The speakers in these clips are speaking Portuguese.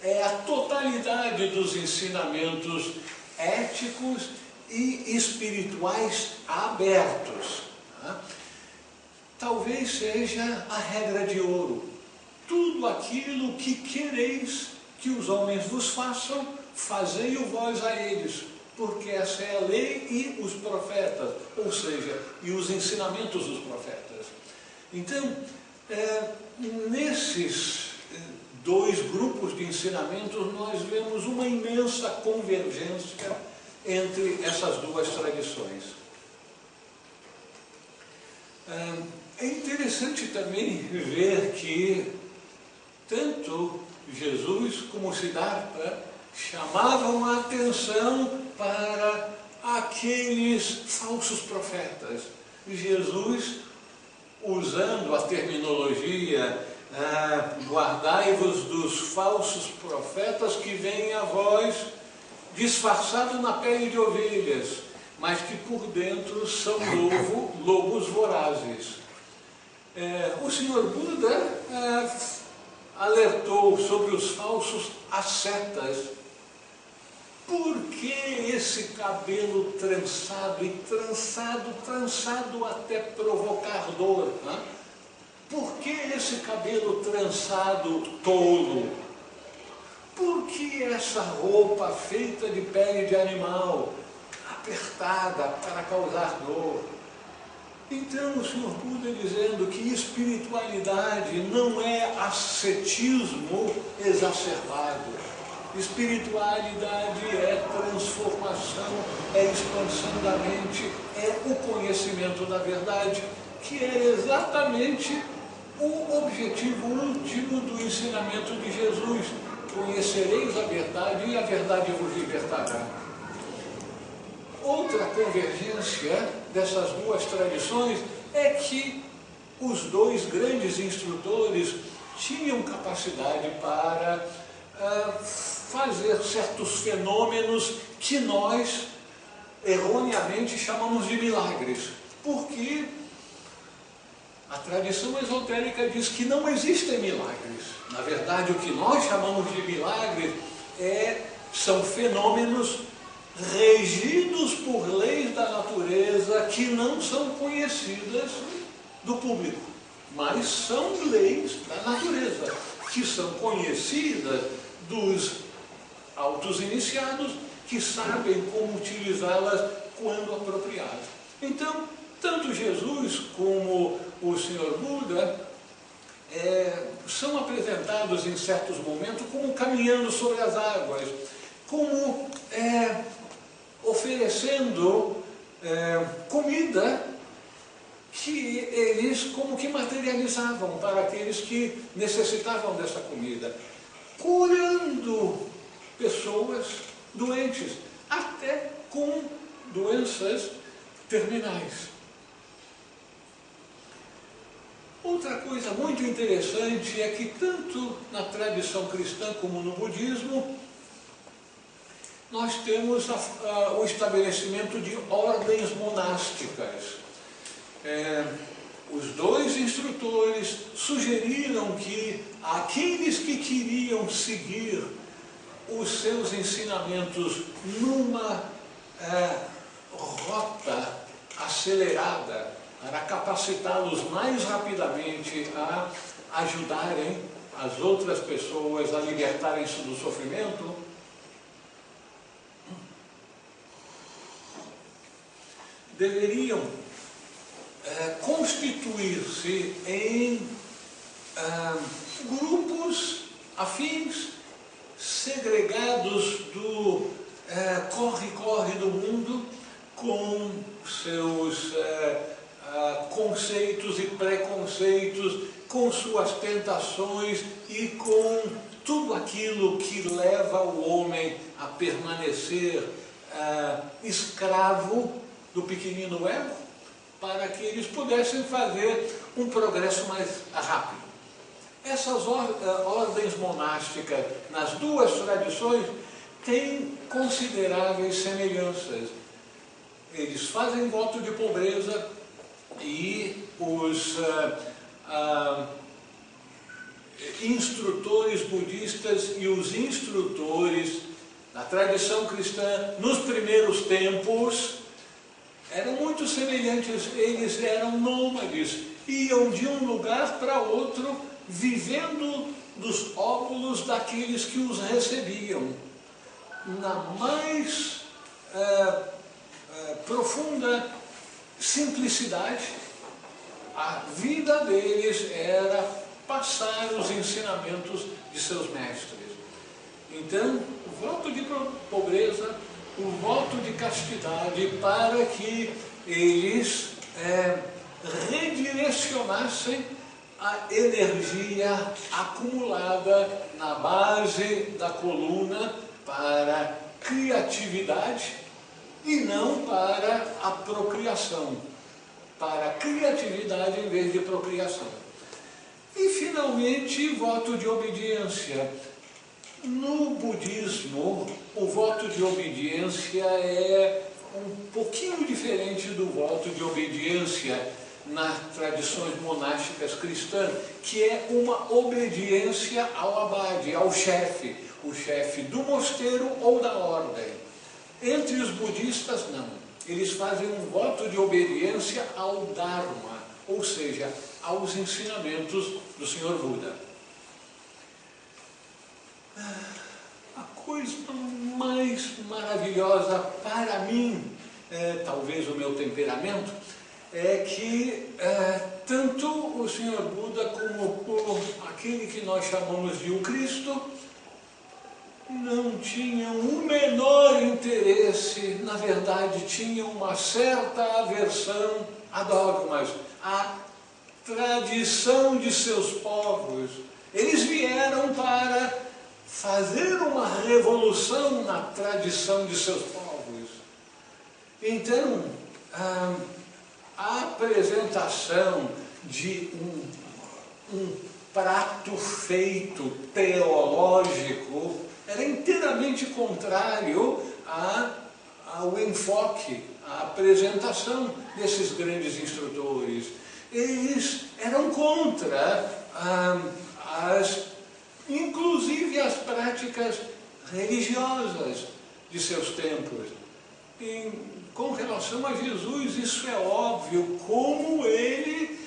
é a totalidade dos ensinamentos éticos e espirituais abertos. Tá? Talvez seja a regra de ouro. Tudo aquilo que quereis que os homens vos façam, fazei-o vós a eles, porque essa é a lei e os profetas, ou seja, e os ensinamentos dos profetas. Então, nesses dois grupos de ensinamentos, nós vemos uma imensa convergência entre essas duas tradições. É interessante também ver que tanto Jesus como Siddhartha chamavam a atenção para aqueles falsos profetas. Jesus, usando a terminologia guardai-vos dos falsos profetas que vêm a vós disfarçados na pele de ovelhas, mas que por dentro são lobos vorazes. O Senhor Buda alertou sobre os falsos ascetas. Por que esse cabelo trançado e trançado até provocar dor? Por que esse cabelo trançado tolo? Por que essa roupa feita de pele de animal, apertada para causar dor? Então o Senhor Buda dizendo que espiritualidade não é ascetismo exacerbado. Espiritualidade é transformação, é expansão da mente, é o conhecimento da verdade, que é exatamente o objetivo último do ensinamento de Jesus. Conhecereis a verdade e a verdade vos libertará. Outra convergência dessas duas tradições é que os dois grandes instrutores tinham capacidade para fazer certos fenômenos que nós erroneamente chamamos de milagres, porque a tradição esotérica diz que não existem milagres. Na verdade, o que nós chamamos de milagres são fenômenos regidos por leis da natureza que não são conhecidas do público, mas são leis da natureza, que são conhecidas dos autos iniciados, que sabem como utilizá-las quando apropriado. Então, tanto Jesus como o Senhor Buda são apresentados em certos momentos como caminhando sobre as águas, como oferecendo comida que eles como que materializavam para aqueles que necessitavam dessa comida, curando pessoas doentes, até com doenças terminais. Outra coisa muito interessante é que tanto na tradição cristã como no budismo, nós temos o estabelecimento de ordens monásticas. Os dois instrutores sugeriram que aqueles que queriam seguir os seus ensinamentos numa rota acelerada, para capacitá-los mais rapidamente a ajudarem as outras pessoas a libertarem-se do sofrimento, deveriam constituir-se em grupos afins, segregados do corre-corre do mundo, com seus conceitos e preconceitos, com suas tentações e com tudo aquilo que leva o homem a permanecer escravo do pequenino ego, para que eles pudessem fazer um progresso mais rápido. Essas ordens monásticas nas duas tradições têm consideráveis semelhanças. Eles fazem voto de pobreza e instrutores budistas e os instrutores da tradição cristã nos primeiros tempos eram muito semelhantes. Eles eram nômades, iam de um lugar para outro, vivendo dos óculos daqueles que os recebiam. Na mais profunda simplicidade, a vida deles era passar os ensinamentos de seus mestres. Então, o voto de pobreza, o voto de castidade, para que eles redirecionassem a energia acumulada na base da coluna para criatividade e não para a procriação, para a criatividade em vez de procriação. E finalmente, voto de obediência. No budismo, o voto de obediência é um pouquinho diferente do voto de obediência nas tradições monásticas cristãs, que é uma obediência ao abade, ao chefe, o chefe do mosteiro ou da ordem. Entre os budistas, não. Eles fazem um voto de obediência ao Dharma, ou seja, aos ensinamentos do Senhor Buda. A coisa mais maravilhosa para mim, talvez o meu temperamento, é que tanto o Senhor Buda como aquele que nós chamamos de o Cristo não tinham o menor interesse, na verdade tinham uma certa aversão a dogmas, a tradição de seus povos. Eles vieram para fazer uma revolução na tradição de seus povos. Então, a apresentação de um prato feito teológico era inteiramente contrário ao enfoque, à apresentação desses grandes instrutores. Eles eram contra inclusive as práticas religiosas de seus tempos. Com relação a Jesus, isso é óbvio, como ele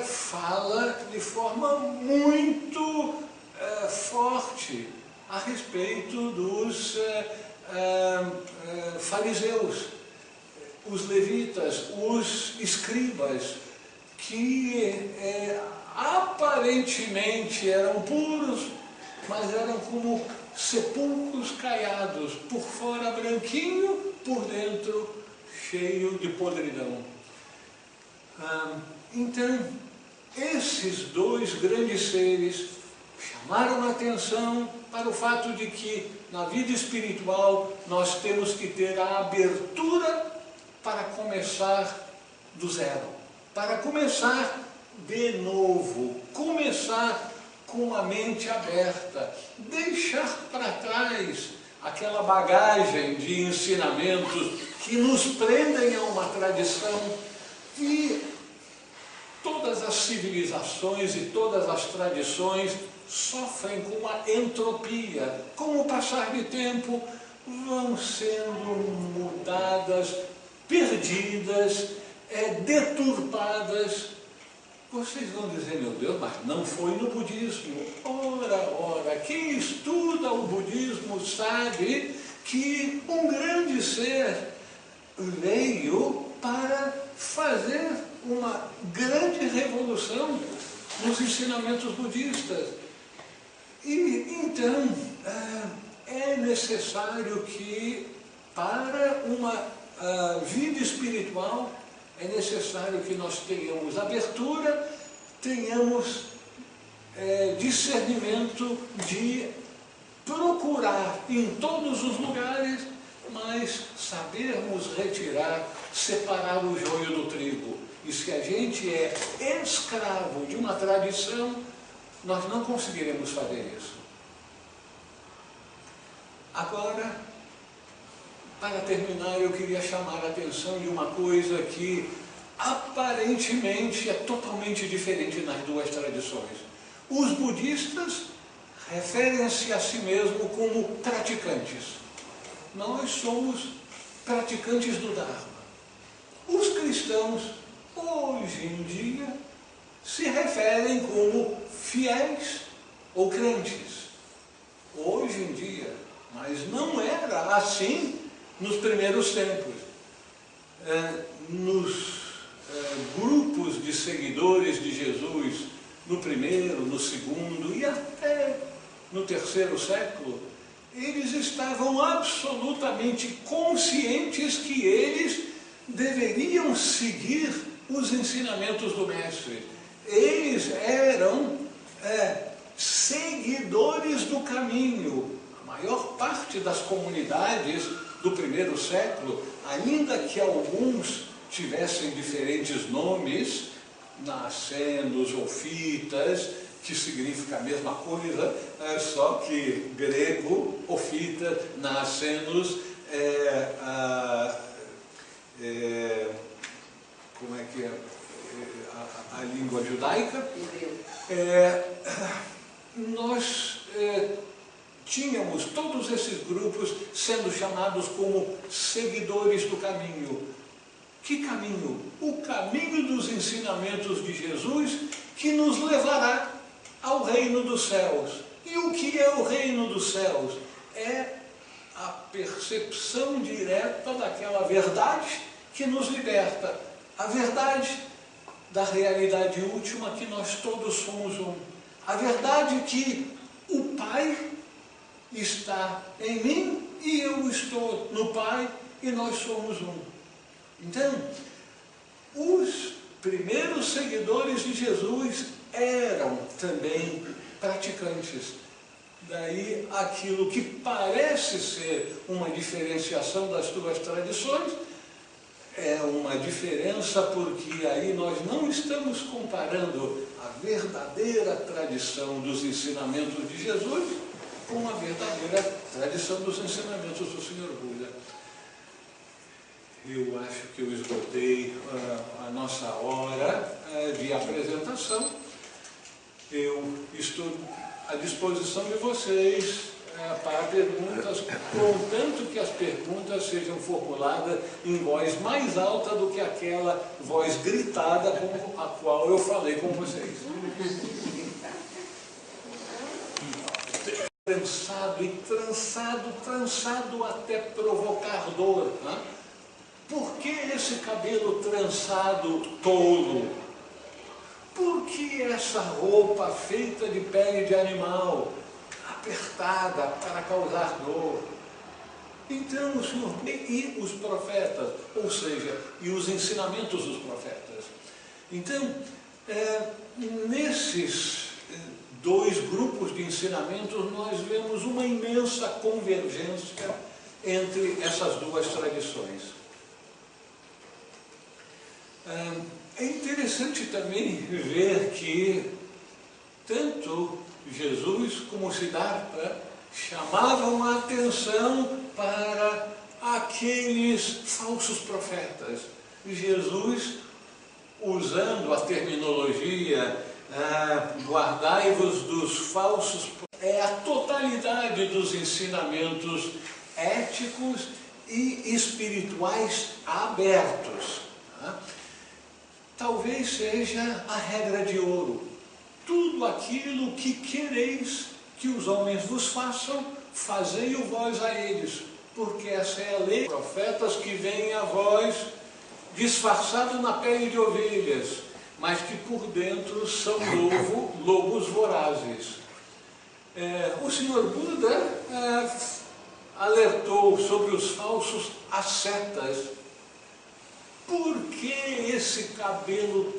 fala de forma muito forte a respeito dos fariseus, os levitas, os escribas, que aparentemente eram puros, mas eram como sepulcros caiados, por fora branquinho, por dentro cheio de podridão. Então, esses dois grandes seres chamaram a atenção para o fato de que na vida espiritual nós temos que ter a abertura para começar do zero, para começar de novo, começar com a mente aberta, deixar para trás aquela bagagem de ensinamentos que nos prendem a uma tradição. E todas as civilizações e todas as tradições sofrem com uma entropia. Com o passar de tempo, vão sendo mudadas, perdidas, deturpadas. Vocês vão dizer, meu Deus, mas não foi no budismo. Ora, quem estuda o budismo sabe que um grande ser veio para fazer uma grande revolução nos ensinamentos budistas. E então é necessário que, para uma vida espiritual, é necessário que nós tenhamos abertura, tenhamos discernimento de procurar em todos os lugares, mas sabermos retirar, separar o joio do trigo. E se a gente é escravo de uma tradição, nós não conseguiremos fazer isso. Agora, para terminar, eu queria chamar a atenção de uma coisa que aparentemente é totalmente diferente nas duas tradições. Os budistas referem-se a si mesmo como praticantes. Nós somos praticantes do Dharma. Os cristãos, hoje em dia, se referem como fiéis ou crentes. Hoje em dia, mas não era assim nos primeiros tempos. Nos grupos de seguidores de Jesus, no primeiro, no segundo e até no terceiro século, eles estavam absolutamente conscientes que eles deveriam seguir os ensinamentos do Mestre. Eles eram seguidores do caminho. A maior parte das comunidades do primeiro século, ainda que alguns tivessem diferentes nomes, nascendos ou fitas, que significa a mesma coisa, só que grego, ofita, nascenos, como é que é a língua judaica? Nós tínhamos todos esses grupos sendo chamados como seguidores do caminho. Que caminho? O caminho dos ensinamentos de Jesus, que nos levará ao reino dos céus. E o que é o reino dos céus? É a percepção direta daquela verdade que nos liberta. A verdade da realidade última, que nós todos somos um. A verdade que o Pai está em mim e eu estou no Pai e nós somos um. Então, os primeiros seguidores de Jesus eram também praticantes. Daí aquilo que parece ser uma diferenciação das duas tradições, é uma diferença porque aí nós não estamos comparando a verdadeira tradição dos ensinamentos de Jesus com a verdadeira tradição dos ensinamentos do Senhor Buda. Eu acho que eu esgotei a nossa hora de apresentação. Eu estou à disposição de vocês para perguntas, contanto que as perguntas sejam formuladas em voz mais alta do que aquela voz gritada com a qual eu falei com vocês. Trançado e trançado até provocar dor. Né? Por que esse cabelo trançado tolo? Por que essa roupa feita de pele de animal, apertada para causar dor? Então o Senhor e os profetas, ou seja, e os ensinamentos dos profetas. Então, nesses dois grupos de ensinamentos, nós vemos uma imensa convergência entre essas duas tradições. É interessante também ver que tanto Jesus como Siddhartha chamavam a atenção para aqueles falsos profetas. Jesus, usando a terminologia guardai-vos dos falsos, é a totalidade dos ensinamentos éticos e espirituais abertos. Talvez seja a regra de ouro. Tudo aquilo que quereis que os homens vos façam, fazei-o vós a eles, porque essa é a lei. Profetas que vêm a vós disfarçados na pele de ovelhas, mas que por dentro são lobos vorazes. O Senhor Buda alertou sobre os falsos ascetas. Por que esse cabelo